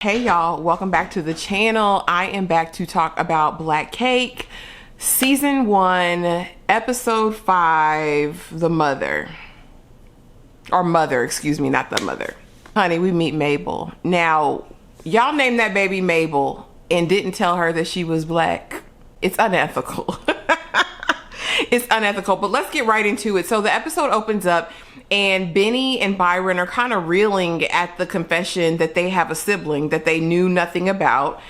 Hey y'all, welcome back to the channel. I am back to talk about Black Cake, season 1, episode 5, the mother. Or mother, excuse me, not the mother. Honey, we meet Mabel. Now, y'all named that baby Mabel and didn't tell her that she was black. It's unethical. It's unethical, but let's get right into it. So the episode opens up and Benny and Byron are kind of reeling at the confession that they have a sibling that they knew nothing about.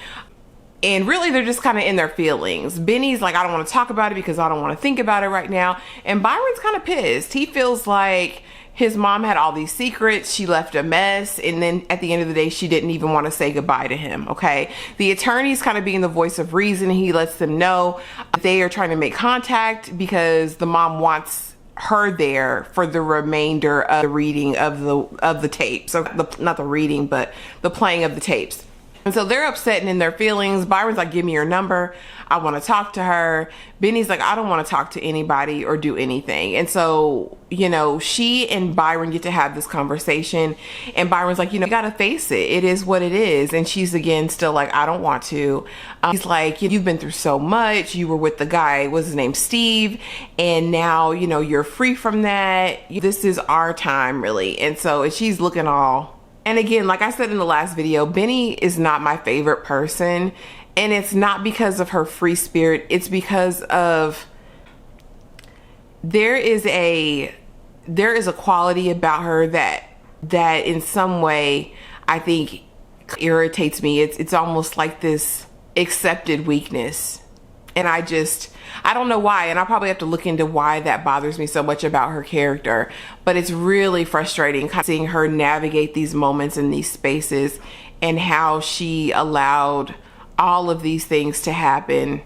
And really, they're just kind of in their feelings. Benny's like, I don't want to talk about it because I don't want to think about it right now. And Byron's kind of pissed. He feels like his mom had all these secrets. She left a mess. And then at the end of the day, she didn't even want to say goodbye to him. Okay. The attorney's kind of being the voice of reason. He lets them know they are trying to make contact because the mom wants her there for the remainder of the reading of the tapes. So not the reading, but the playing of the tapes. And so they're upset and in their feelings. Byron's like, give me your number. I want to talk to her. Benny's like, I don't want to talk to anybody or do anything. And so, you know, she and Byron get to have this conversation. And Byron's like, you got to face it. It is what it is. And she's again still like, I don't want to. He's like, you've been through so much. You were with the guy, what's his name, Steve. And now, you're free from that. This is our time, really. And so she's looking all... And again, like I said in the last video, Benny is not my favorite person. And it's not because of her free spirit. It's because of there is a quality about her that in some way I think irritates me. It's almost like this accepted weakness. And I don't know why, and I'll probably have to look into why that bothers me so much about her character. But it's really frustrating seeing her navigate these moments in these spaces and how she allowed all of these things to happen.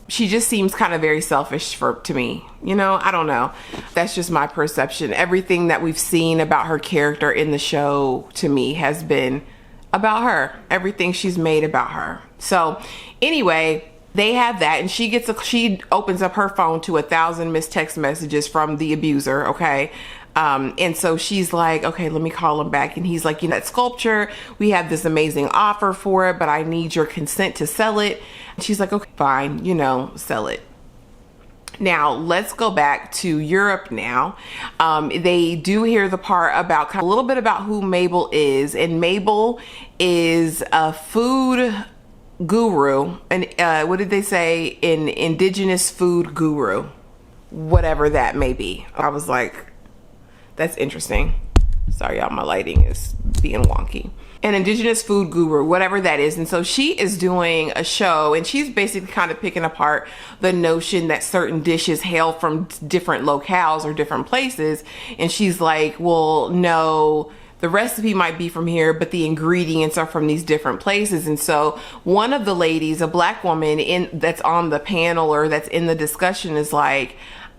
She just seems kind of very selfish to me. I don't know. That's just my perception. Everything that we've seen about her character in the show to me has been about her. Everything she's made about her. So anyway, they have that, and she opens up her phone to 1,000 missed text messages from the abuser. Okay. And so she's like, okay, let me call him back. And he's like, that sculpture, we have this amazing offer for it, but I need your consent to sell it. And she's like, okay, fine, sell it. Now let's go back to Europe now. They do hear the part about a little bit about who Mabel is, and Mabel is a food guru, and what did they say? An indigenous food guru, whatever that may be. I was like, that's interesting. Sorry y'all, my lighting is being wonky. An indigenous food guru, whatever that is. And so she is doing a show, and she's basically kind of picking apart the notion that certain dishes hail from different locales or different places. And she's like, well, no, the recipe might be from here, but the ingredients are from these different places. And so one of the ladies, a black woman that's on the panel or that's in the discussion, is like,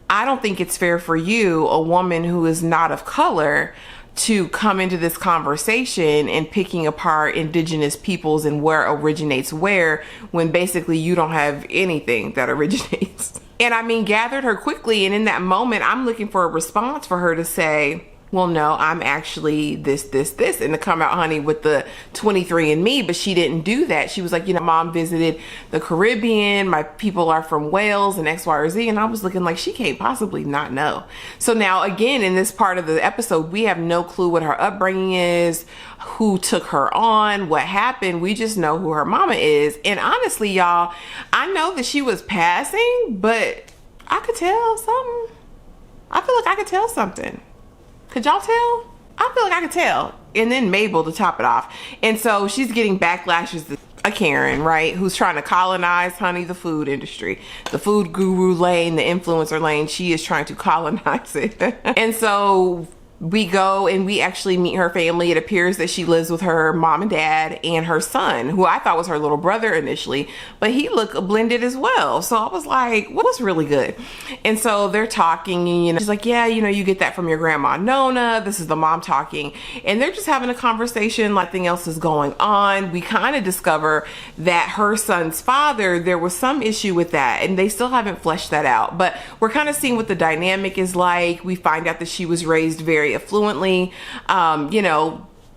I don't think it's fair for you, a woman who is not of color, to come into this conversation and picking apart indigenous peoples and where originates where, when basically you don't have anything that originates. And I mean, gathered her quickly. And in that moment, I'm looking for a response for her to say, well, no, I'm actually this, and to come out, honey, with the 23andMe, but she didn't do that. She was like, mom visited the Caribbean, my people are from Wales and X, Y, or Z, and I was looking like, she can't possibly not know. So now, again, in this part of the episode, we have no clue what her upbringing is, who took her on, what happened. We just know who her mama is. And honestly, y'all, I know that she was passing, but I could tell something. I feel like I could tell something. Could y'all tell? I feel like I could tell. And then Mabel to top it off. And so she's getting backlashes, a Karen, right? Who's trying to colonize, honey, the food industry. The food guru lane, the influencer lane, she is trying to colonize it. And so we go and we actually meet her family. It appears that she lives with her mom and dad and her son, who I thought was her little brother initially, but he looked blended as well. So I was like, well, that's really good. And so they're talking, and she's like, yeah, you get that from your grandma Nona. This is the mom talking, and they're just having a conversation. Nothing else is going on. We kind of discover that her son's father, there was some issue with that, and they still haven't fleshed that out, but we're kind of seeing what the dynamic is like. We find out that she was raised very affluently,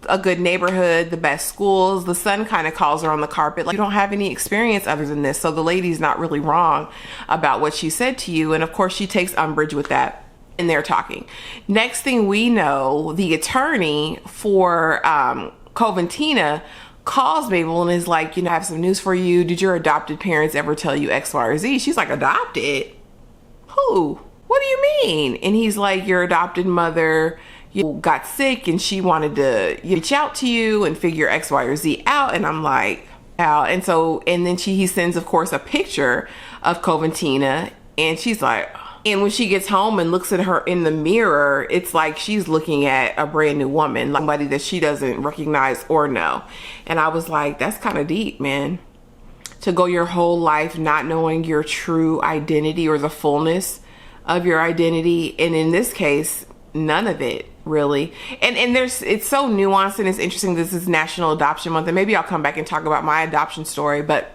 a good neighborhood, the best schools. The son kind of calls her on the carpet, like, you don't have any experience other than this. So the lady's not really wrong about what she said to you. And of course she takes umbrage with that, and they're talking. Next thing we know, the attorney for Coventina calls Mabel and is like, I have some news for you. Did your adopted parents ever tell you X, Y, or Z? She's like, adopted? Who? What do you mean? And he's like, your adopted mother got sick and she wanted to reach out to you and figure X, Y, or Z out. And I'm like, out. And then he sends, of course, a picture of Coventina, and she's like, and when she gets home and looks at her in the mirror, it's like she's looking at a brand new woman, like somebody that she doesn't recognize or know. And I was like, that's kind of deep, man. To go your whole life not knowing your true identity or the fullness of your identity. And in this case, none of it, really. And it's so nuanced, and it's interesting. This is National Adoption Month, and maybe I'll come back and talk about my adoption story, but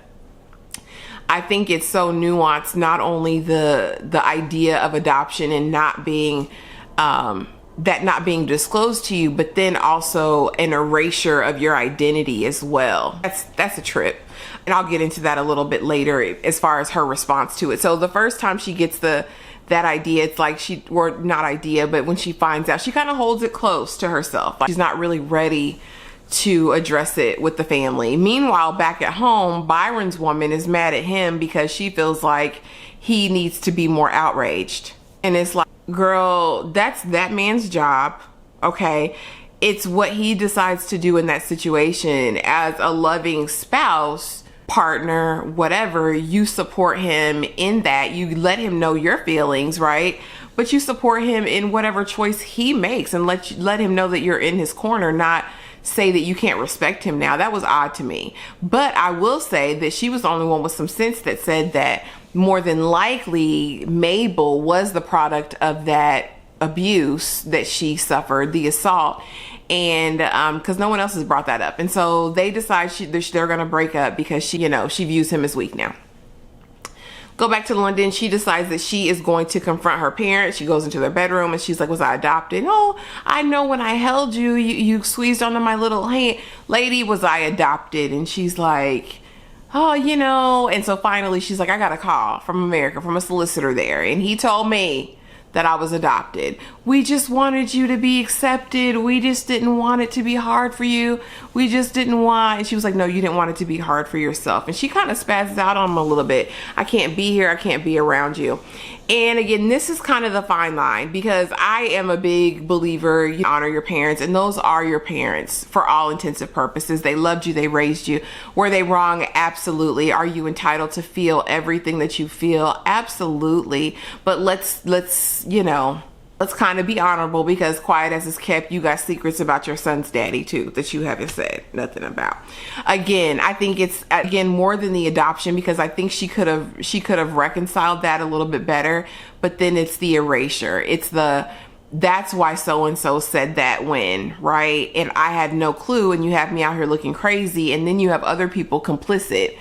I think it's so nuanced, not only the idea of adoption and not being not being disclosed to you, but then also an erasure of your identity as well. That's a trip. And I'll get into that a little bit later as far as her response to it. So the first time she gets that idea, it's like not idea, but when she finds out, she kind of holds it close to herself. Like, she's not really ready to address it with the family. Meanwhile, back at home, Byron's woman is mad at him because she feels like he needs to be more outraged. And it's like, girl, that's that man's job, okay? It's what he decides to do in that situation. As a loving spouse, partner, whatever, you support him in that. You let him know your feelings, right? But you support him in whatever choice he makes, and let him know that you're in his corner, not say that you can't respect him now. That was odd to me. But I will say that she was the only one with some sense that said that more than likely Mabel was the product of that abuse that she suffered, the assault, and because no one else has brought that up. And so they decide they're going to break up because she views him as weak now. Go back to London. She decides that she is going to confront her parents. She goes into their bedroom and she's like, was I adopted? Oh, I know when I held you, you squeezed onto my little hand. Lady, was I adopted? And she's like, oh, and so finally she's like, I got a call from America, from a solicitor there, and he told me that I was adopted. We just wanted you to be accepted. We just didn't want it to be hard for you. We just didn't want. And she was like, no, you didn't want it to be hard for yourself. And she kind of spazzes out on him a little bit. I can't be here. I can't be around you. And again, this is kind of the fine line, because I am a big believer, you honor your parents, and those are your parents for all intents and purposes. They loved you. They raised you. Were they wrong? Absolutely. Are you entitled to feel everything that you feel? Absolutely. But let's kind of be honorable, because quiet as it's kept, you got secrets about your son's daddy too that you haven't said nothing about. Again, I think it's more than the adoption, because I think she could have reconciled that a little bit better. But then it's the erasure. It's that's why so and so said that when, right? And I had no clue, and you have me out here looking crazy, and then you have other people complicit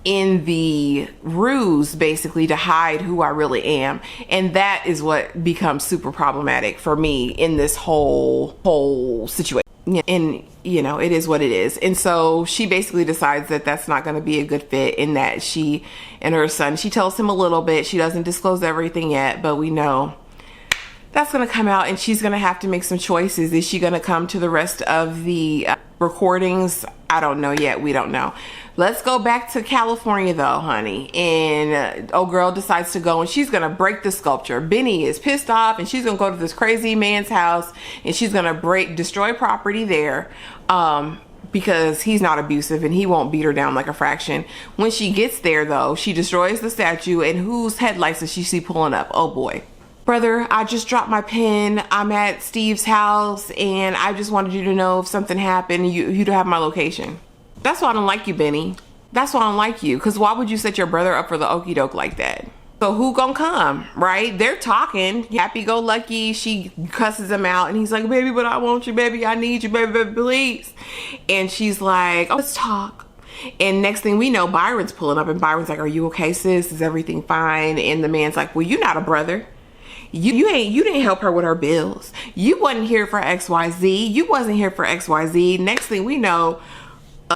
in the ruse, basically, to hide who I really am. And that is what becomes super problematic for me in this whole situation. And it is what it is. And so she basically decides that that's not going to be a good fit, in that she and her son, she tells him a little bit. She doesn't disclose everything yet, but we know that's going to come out, and she's going to have to make some choices. Is she going to come to the rest of the recordings? I don't know yet. We don't know. Let's go back to California though, honey. And old girl decides to go, and she's going to break the sculpture. Benny is pissed off, and she's going to go to this crazy man's house, and she's going to destroy property there. Because he's not abusive and he won't beat her down like a fraction. When she gets there though, she destroys the statue, and whose headlights does she see pulling up? Oh boy. Brother, I just dropped my pen. I'm at Steve's house, and I just wanted you to know if something happened, you'd have my location. That's why I don't like you, Benny. That's why I don't like you. Because why would you set your brother up for the okie doke like that? So who gonna come, right? They're talking, happy-go-lucky. She cusses him out, and he's like, baby, but I want you, baby. I need you, baby, baby, please. And she's like, oh, let's talk. And next thing we know, Byron's pulling up, and Byron's like, are you okay, sis? Is everything fine? And the man's like, well, you're not a brother. You didn't help her with her bills. You wasn't here for XYZ. You wasn't here for XYZ. Next thing we know,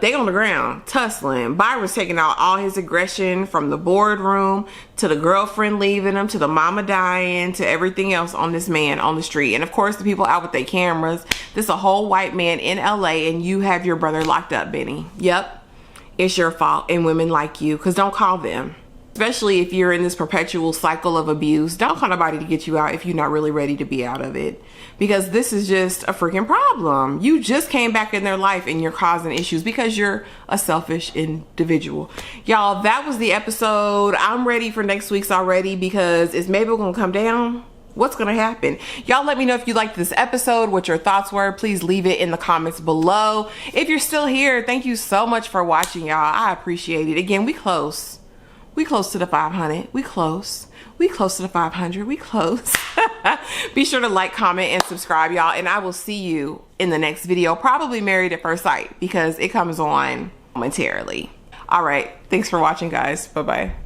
they on the ground tussling. Byron's taking out all his aggression from the boardroom to the girlfriend leaving him to the mama dying to everything else on this man on the street. And of course the people out with their cameras. This a whole white man in LA and you have your brother locked up, Benny. Yep, it's your fault and women like you, because don't call them. Especially if you're in this perpetual cycle of abuse, don't call nobody to get you out if you're not really ready to be out of it. Because this is just a freaking problem. You just came back in their life and you're causing issues because you're a selfish individual. Y'all, that was the episode. I'm ready for next week's already, because is Mabel gonna come down? What's gonna happen? Y'all let me know if you liked this episode, what your thoughts were. Please leave it in the comments below. If you're still here, thank you so much for watching, y'all. I appreciate it. Again, we close to the 500. We close to the 500. We close. Be sure to like, comment, and subscribe, y'all. And I will see you in the next video. Probably Married at First Sight, because it comes on momentarily. All right. Thanks for watching, guys. Bye-bye.